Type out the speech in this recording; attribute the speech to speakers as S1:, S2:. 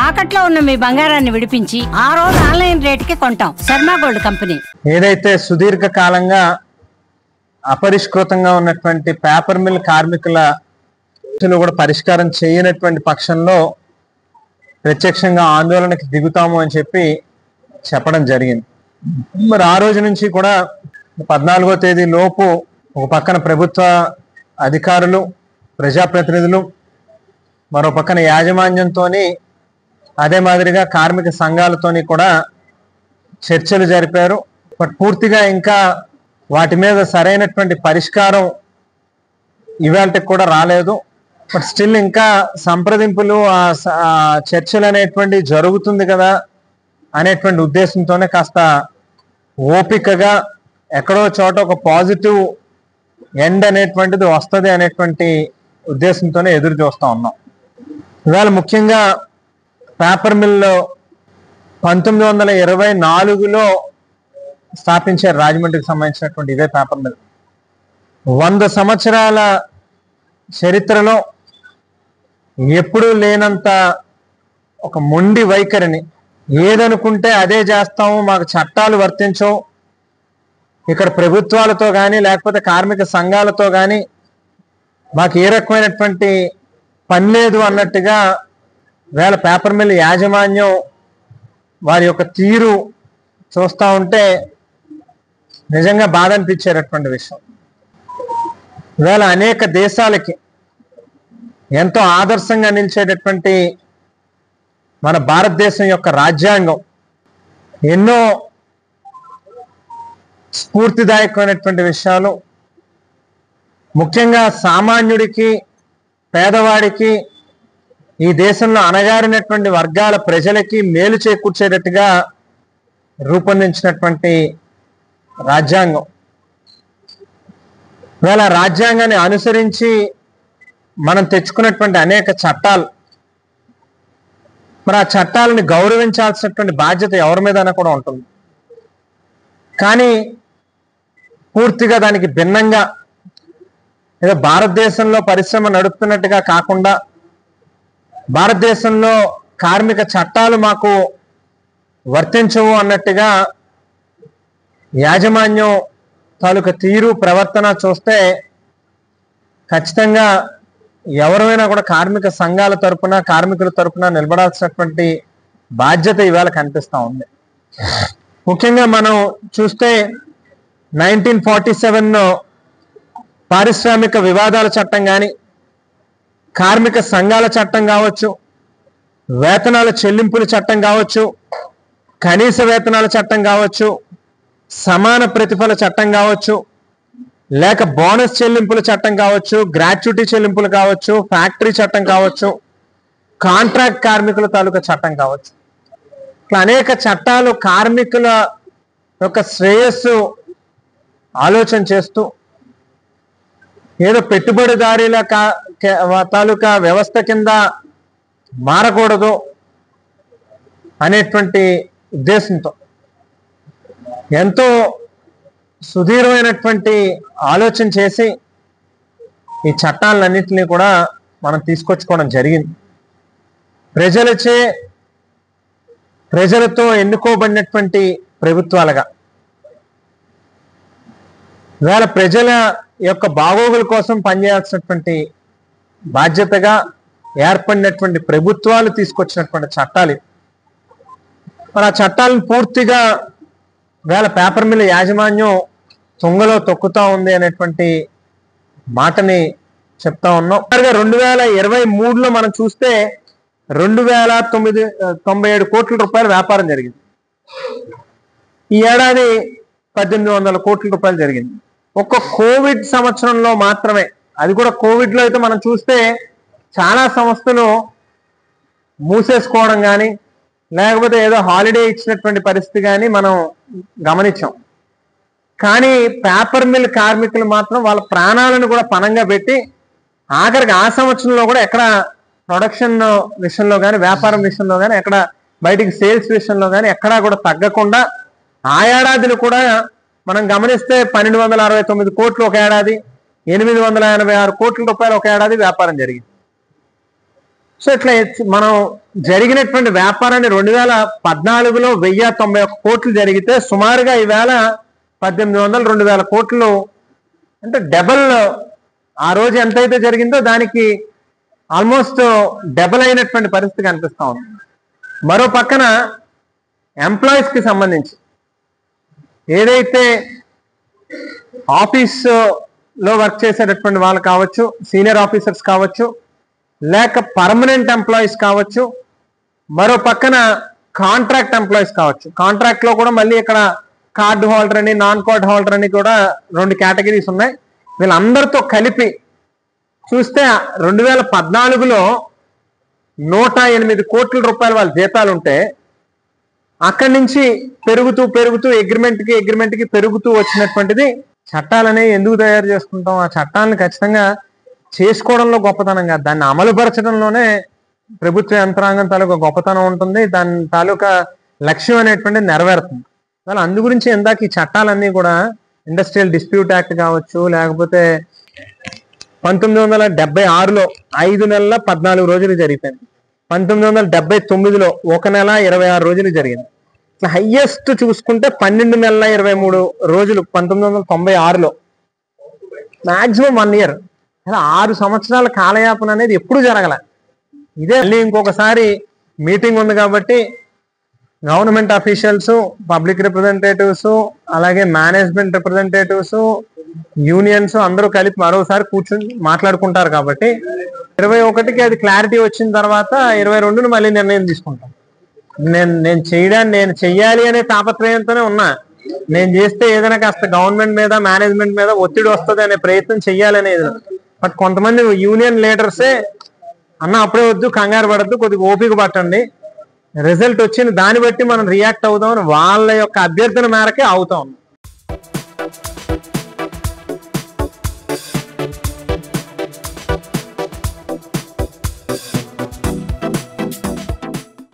S1: తాకట్లో ఉన్న మీ బంగారాన్ని విడిపించి ఆ రోజు ఆన్లైన్ రేటుకి కొంటాం. Sharma gold company.
S2: ఏదైతే సుదీర్ఘ కాలంగా అపరిష్కృతంగా ఉన్నటువంటి పేపర్ మిల్ కార్మికుల కూడా పరిష్కారం చేయనటువంటి పక్షంలో ప్రత్యక్షంగా ఆందోళనకి దిగుతాము అని చెప్పడం జరిగింది. మరి ఆ రోజు నుంచి కూడా 14వ తేదీ లోపు ఒక పక్కన ప్రభుత్వ అధికారులు, ప్రజాప్రతినిధులు, మరో పక్కన యాజమాన్యంతోని అదే మాదిరిగా కార్మిక సంఘాలతోని కూడా చర్చలు జరిపారు. బట్ పూర్తిగా ఇంకా వాటి మీద సరైనటువంటి పరిష్కారం ఇవాళకి కూడా రాలేదు. బట్ స్టిల్ ఇంకా సంప్రదింపులు, చర్చలు అనేటువంటి జరుగుతుంది కదా అనేటువంటి ఉద్దేశంతోనే కాస్త ఓపికగా ఎక్కడో చోట ఒక పాజిటివ్ ఎండ్ అనేటువంటిది వస్తుంది అనేటువంటి ఉద్దేశంతోనే ఎదురు చూస్తూ ఉన్నాం. ఇవాళ ముఖ్యంగా పేపర్ మిల్లు 1924లో స్థాపించారు రాజమండ్రికి సంబంధించినటువంటి ఇదే పేపర్ మిల్. 100 సంవత్సరాల చరిత్రలో ఎప్పుడూ లేనంత ఒక మొండి వైఖరిని, ఏదనుకుంటే అదే చేస్తాము, మాకు చట్టాలు వర్తించవు, ఇక్కడ ప్రభుత్వాలతో కానీ లేకపోతే కార్మిక సంఘాలతో కానీ మాకు ఏ రకమైనటువంటి పని లేదు అన్నట్టుగా వేళ పేపర్ మిల్ యాజమాన్యం వారి యొక్క తీరు చూస్తూ ఉంటే నిజంగా బాధ అనిపించేటటువంటి విషయం. వేళ అనేక దేశాలకి ఎంతో ఆదర్శంగా నిలిచేటటువంటి మన భారతదేశం యొక్క రాజ్యాంగం ఎన్నో స్ఫూర్తిదాయకమైనటువంటి విషయాలు, ముఖ్యంగా సామాన్యుడికి, పేదవాడికి, ఈ దేశంలో అణగారినటువంటి వర్గాల ప్రజలకి మేలు చేకూర్చేటట్టుగా రూపొందించినటువంటి రాజ్యాంగం. ఇవాళ రాజ్యాంగాన్ని అనుసరించి మనం తెచ్చుకున్నటువంటి అనేక చట్టాలు, మరి ఆ చట్టాలని గౌరవించాల్సినటువంటి బాధ్యత ఎవరి మీదైనా కూడా ఉంటుంది. కానీ పూర్తిగా దానికి భిన్నంగా ఏదో భారతదేశంలో పరిశ్రమ నడుపుతున్నట్టుగా కాకుండా, భారతదేశంలో కార్మిక చట్టాలు మాకు వర్తించవు అన్నట్టుగా యాజమాన్యం తాలూకా తీరు, ప్రవర్తన చూస్తే ఖచ్చితంగా ఎవరైనా కూడా కార్మిక సంఘాల తరపున, కార్మికుల తరపున నిలబడాల్సినటువంటి బాధ్యత ఇవాళ కనిపిస్తూ ఉంది. ముఖ్యంగా మనం చూస్తే 1947లో పారిశ్రామిక వివాదాల చట్టం కానీ, కార్మిక సంఘాల చట్టం కావచ్చు, వేతనాల చెల్లింపుల చట్టం కావచ్చు, కనీస వేతనాల చట్టం కావచ్చు, సమాన ప్రతిఫల చట్టం కావచ్చు, లేక బోనస్ చెల్లింపుల చట్టం కావచ్చు, గ్రాట్యుటీ చెల్లింపులు కావచ్చు, ఫ్యాక్టరీ చట్టం కావచ్చు, కాంట్రాక్ట్ కార్మికుల తాలూకా చట్టం కావచ్చు, ఇట్లా అనేక చట్టాలు కార్మికుల యొక్క శ్రేయస్సు ఆలోచన చేస్తూ ఏదో పెట్టుబడిదారీల తాలూకా వ్యవస్థ కింద మారకూడదు అనేటువంటి ఉద్దేశంతో ఎంతో సుదీర్ఘమైనటువంటి ఆలోచన చేసి ఈ చట్టాలన్నింటినీ కూడా మనం తీసుకొచ్చుకోవడం జరిగింది. ప్రజలతో ఎన్నుకోబడినటువంటి ప్రభుత్వాలుగా ఇవాళ ప్రజల యొక్క బాగోగుల కోసం పనిచేయాల్సినటువంటి బాధ్యతగా ఏర్పడినటువంటి ప్రభుత్వాలు తీసుకొచ్చినటువంటి చట్టాలు. మరి ఆ చట్టాలను పూర్తిగా వేళ పేపర్ మిల్ యాజమాన్యం తుంగలో తొక్కుతా ఉంది అనేటువంటి మాటని చెప్తా ఉన్నాం. 2023లో మనం చూస్తే 2097 కోట్ల రూపాయల వ్యాపారం జరిగింది. ఈ ఏడాది 1800 కోట్ల రూపాయలు జరిగింది. ఒక్క కోవిడ్ సంవత్సరంలో మాత్రమే, అది కూడా కోవిడ్లో అయితే మనం చూస్తే చాలా సంస్థలు మూసేసుకోవడం కానీ, లేకపోతే ఏదో హాలిడే ఇచ్చినటువంటి పరిస్థితి కానీ మనం గమనించాం. కానీ పేపర్ మిల్ కార్మికులు మాత్రం వాళ్ళ ప్రాణాలను కూడా పణంగా పెట్టి ఆఖరికి ఆ సంవత్సరంలో కూడా ఎక్కడ ప్రొడక్షన్ విషయంలో కానీ, వ్యాపారం విషయంలో కానీ, ఎక్కడ బయటికి సేల్స్ విషయంలో కానీ ఎక్కడా కూడా తగ్గకుండా ఆ ఏడాదిని కూడా మనం గమనిస్తే 1269 కోట్లు ఒక ఏడాది, 886 కోట్ల రూపాయలు ఒక ఏడాది వ్యాపారం జరిగింది. సో ఇట్లా మనం జరిగినటువంటి వ్యాపారాన్ని 2014లో 1091 కోట్లు జరిగితే సుమారుగా ఈవేళ 1800 2000 కోట్లు, అంటే డబల్. ఆ రోజు ఎంతైతే జరిగిందో దానికి ఆల్మోస్ట్ డబల్ అయినటువంటి పరిస్థితి కనిపిస్తా ఉంది. మరో పక్కన ఎంప్లాయీస్ కి సంబంధించి ఏదైతే ఆఫీస్లో వర్క్ చేసేటటువంటి వాళ్ళు కావచ్చు, సీనియర్ ఆఫీసర్స్ కావచ్చు, లేక పర్మనెంట్ ఎంప్లాయీస్ కావచ్చు, మరో పక్కన కాంట్రాక్ట్ ఎంప్లాయీస్ కావచ్చు. కాంట్రాక్ట్ లో కూడా మళ్ళీ ఇక్కడ కార్డు హోల్డర్ అని, నాన్ కార్డ్ హోల్డర్ అని కూడా 2 కేటగిరీస్ ఉన్నాయి. వీళ్ళందరితో కలిపి చూస్తే 2014లో 108 కోట్ల రూపాయలు వాళ్ళ జీతాలు ఉంటే అక్కడి నుంచి పెరుగుతూ అగ్రిమెంట్కి పెరుగుతూ వచ్చినటువంటిది. చట్టాలనేవి ఎందుకు తయారు చేసుకుంటాం? ఆ చట్టాలను ఖచ్చితంగా చేసుకోవడంలో గొప్పతనం కాదు, దాన్ని అమలుపరచడంలోనే ప్రభుత్వ యంత్రాంగం తాలూకా గొప్పతనం ఉంటుంది, దాని తాలూకా లక్ష్యం అనేటువంటిది నెరవేరుతుంది. అసలు అందు గురించి ఇందాక ఈ చట్టాలన్నీ కూడా ఇండస్ట్రియల్ డిస్ప్యూట్ యాక్ట్ కావచ్చు, లేకపోతే 1976లో 5 నెలల 14 రోజులు జరిగిపోయింది. 1979లో 1 నెల 26 రోజులు జరిగింది. ఇట్లా హైయెస్ట్ చూసుకుంటే 12 నెలల 23 రోజులు 1996లో, మాక్సిమం 1 ఇయర్. అలా 6 సంవత్సరాల కాలయాపన అనేది ఎప్పుడు జరగల. ఇదే మళ్ళీ ఇంకొకసారి మీటింగ్ ఉంది కాబట్టి గవర్నమెంట్ అఫీషియల్స్, పబ్లిక్ రిప్రజెంటేటివ్స్, అలాగే మేనేజ్మెంట్ రిప్రజెంటేటివ్స్, యూనియన్స్ అందరూ కలిపి మరోసారి కూర్చొని మాట్లాడుకుంటారు కాబట్టి 21కి అది క్లారిటీ వచ్చిన తర్వాత 22ను మళ్ళీ నిర్ణయం తీసుకుంటాం. నేను చెయ్యాలి అనే తాపత్రయంతోనే ఉన్నా. నేను చేస్తే ఏదైనా కాస్త గవర్నమెంట్ మీద, మేనేజ్మెంట్ మీద ఒత్తిడి వస్తుంది అనే ప్రయత్నం చెయ్యాలనేది. బట్ కొంతమంది యూనియన్ లీడర్సే అన్న అప్పుడే వద్దు, కంగారు పడద్దు, కొద్దిగా ఓపిక పట్టండి, రిజల్ట్ వచ్చిన దాన్ని బట్టి మనం రియాక్ట్ అవుదామని వాళ్ళ యొక్క అభ్యర్థన మేరకే అవుతా ఉన్నాం.